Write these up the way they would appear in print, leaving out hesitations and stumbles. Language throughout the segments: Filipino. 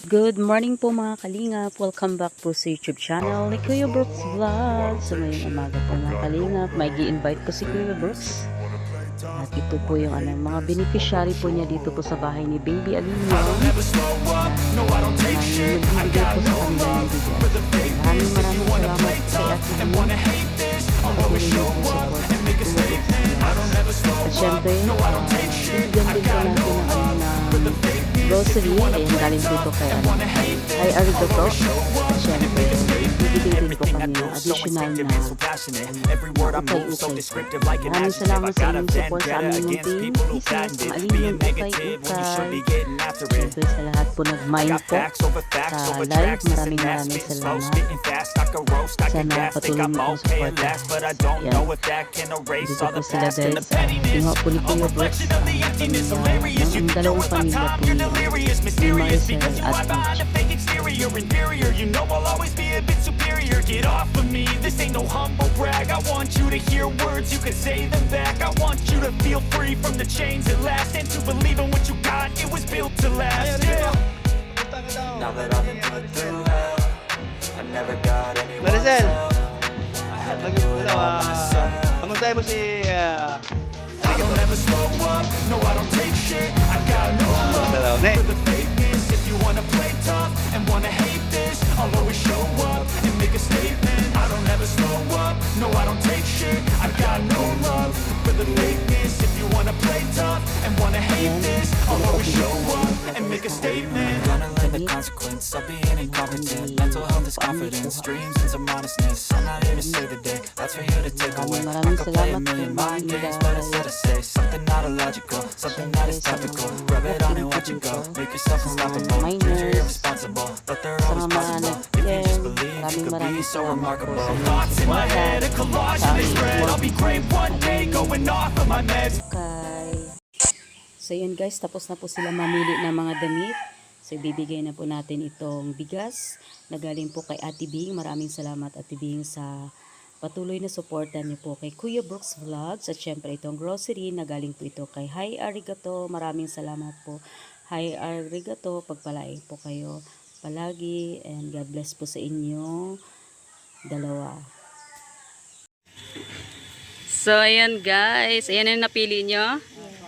Good morning po mga kalingap. Welcome back po sa YouTube channel ni Kuya Brooks Vlog. So ngayong umaga po mga kalingap, may gi-invite po si Kuya Brooks. At ito po yung mga beneficiary po niya dito po sa bahay ni Baby Alino. Magbibigay po sa kanila ng bigay. Maraming salamat kay Ate Alino. At syempre, bigyan din po natin ng grocery. Ayan, galing dito kay ay arigato. Syempre, bibigyan din po kami ng additional na ukay-ukay. Maraming salamat sa inyong support sa aming munting business, maalinong ukay-ukay. Syempre, sa lahat po nag-mind po sa live, maraming salamat. Sana patuloy mo pong support. Yan. Dito po sila guys. Tingnan po ni Kuya Brooks. Ang dalawang pamilya po ni Maricel at inferior, you know I'll always be a bit superior. Get off of me, this ain't no humble brag. I want you to hear words, you can say them back. I want you to feel free from the chains at last, and to believe in what you got, it was built to last. Yeah. Now that I've been put through hell, I never got anyone Maricel, else. pamutay mo si I don't ever slow up, no I don't take shit. I got no love for the fakeness. If you wanna play tough and wanna hate this, I'll always show up and make a statement. I don't ever slow up, no I don't take shit. I got no love for the fakeness. If you wanna play tough and wanna hate this, I'll always show up and make a statement. Gonna learn the consequence of being incompetent. Mental health is confidence, dreams and some honestness. I'm not here to save the day, that's for you to take away. I could play a million mind games, but instead I say something not illogical, something that is topical. Rub it on and watch it go, make yourself unstoppable. Dreams are irresponsible, but they're always possible. If you just believe, you could be so remarkable. Thoughts in my head, a collage and they spread. I'll be great one day, going off of my meds. Okay. So yun guys, tapos na po sila mamili ng mga damit. So ibibigay na po natin itong bigas na galing po kay Ate Bing. Maraming salamat Ate Bing sa patuloy na suporta niyo po kay Kuya Brooks Vlogs. At syempre itong grocery na galing po ito kay Hi Arigato. Maraming salamat po Hi Arigato. Pagpalain po kayo palagi and God bless po sa inyo dalawa. So ayan guys, ayan yung napili nyo.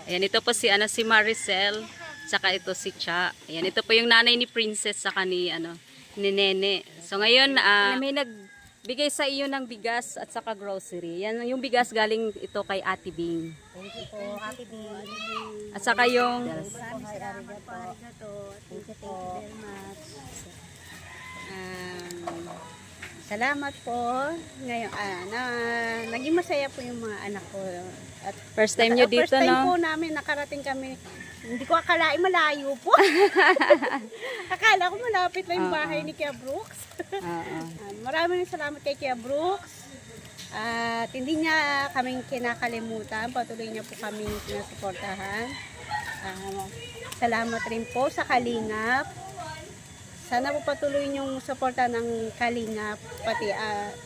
Ayan, ito po si Maricel, saka ito si Cha. Ayan, ito po yung nanay ni Princess saka ni Nene. So ngayon may nagbigay sa iyo ng bigas at saka grocery. Yan yung bigas galing ito kay Ate Bing. Thank you po, Ate Bing. At saka yung Salamat po. Ngayon, naging masaya po yung mga anak ko. At first time nyo dito, first time no? po namin, nakarating kami. Hindi ko akalain malayo po. Akala ko malapit lang yung bahay ni Kuya Brooks. Maraming salamat kay Kuya Brooks. At hindi niya kaming kinakalimutan. Patuloy niya po kami pinasuportahan. Salamat rin po sa Kalingap. Sana po patuloy niyong suporta ng Kalingap,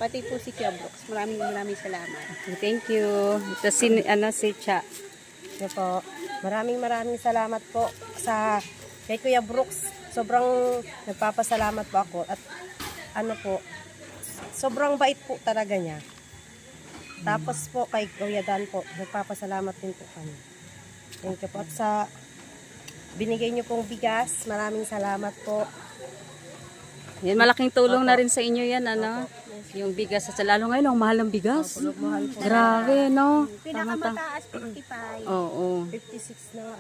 pati po si Kuya Brooks. Maraming salamat. Thank you. Ito si Cha. Ito po. Maraming salamat po sa kay Kuya Brooks. Sobrang nagpapasalamat po ako at sobrang bait po talaga niya. Tapos po kay Kuya Dan po, nagpapasalamat din po kami. Thank you po. At sa binigay niyo pong bigas, maraming salamat po. Yan, malaking tulong na rin sa inyo yan, yung bigas. At lalo ngayon, ang mahal ng bigas. Mahal po. Grabe, no? Pinakamataas, 55. Oo. 56 na nga.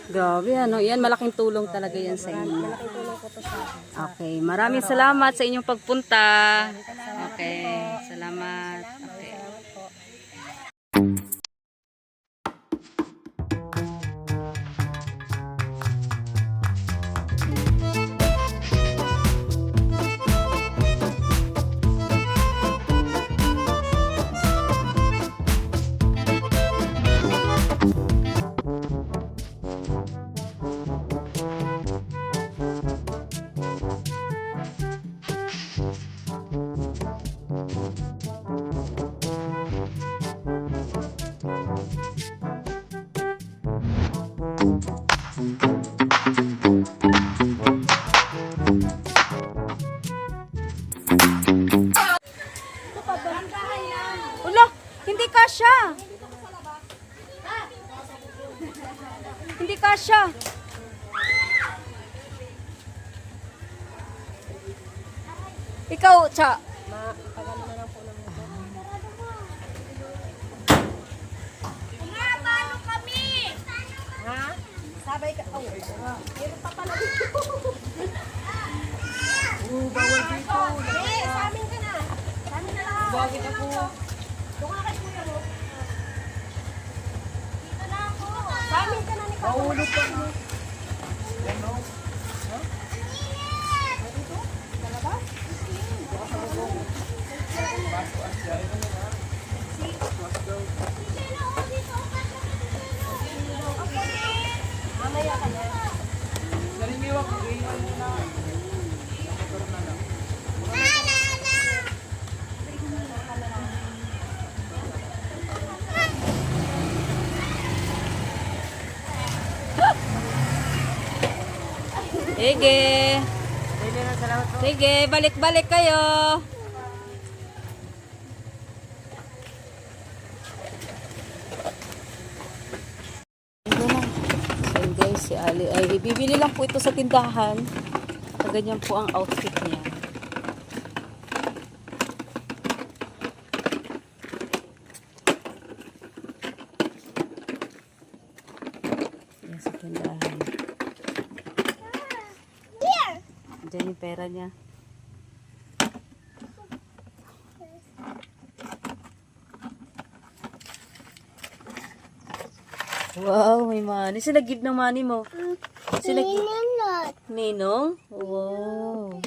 Grabe, yan, malaking tulong talaga yan sa inyo. Malaking tulong po to sa akin. Okay, maraming salamat sa inyong pagpunta. Okay, salamat. Okay. Wala, hindi kasya. Hindi kasya. Ikaw, Cha. Ha? Sabay ka. Oh, meron pa pala dito. Bawal dito. Sa amin ka na. Sa amin na lang. Bakit ako? Doon ka kay kuya mo. Dito na ako. Sa amin ka na ni Kuya. Mahulog ka mo. Yan o. Ha? Dito? Talaga? Mamaya ka na. Sige. Salamat po. Sige, balik-balik kayo. Ito na. So guys, si Ali ay bibili lang po ito sa tindahan. So, ganyan po ang outfit niya. Yan sa tindahan. Diyan yung pera niya. Wow, may money. Sila give ng money mo. Sila give. Ninong? Wow.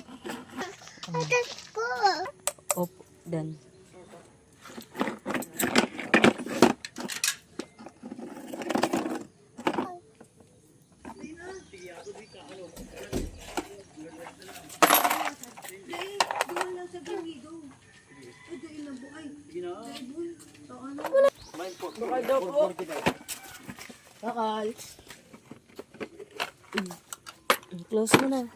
Opo, dan. Bakal. Close mo na.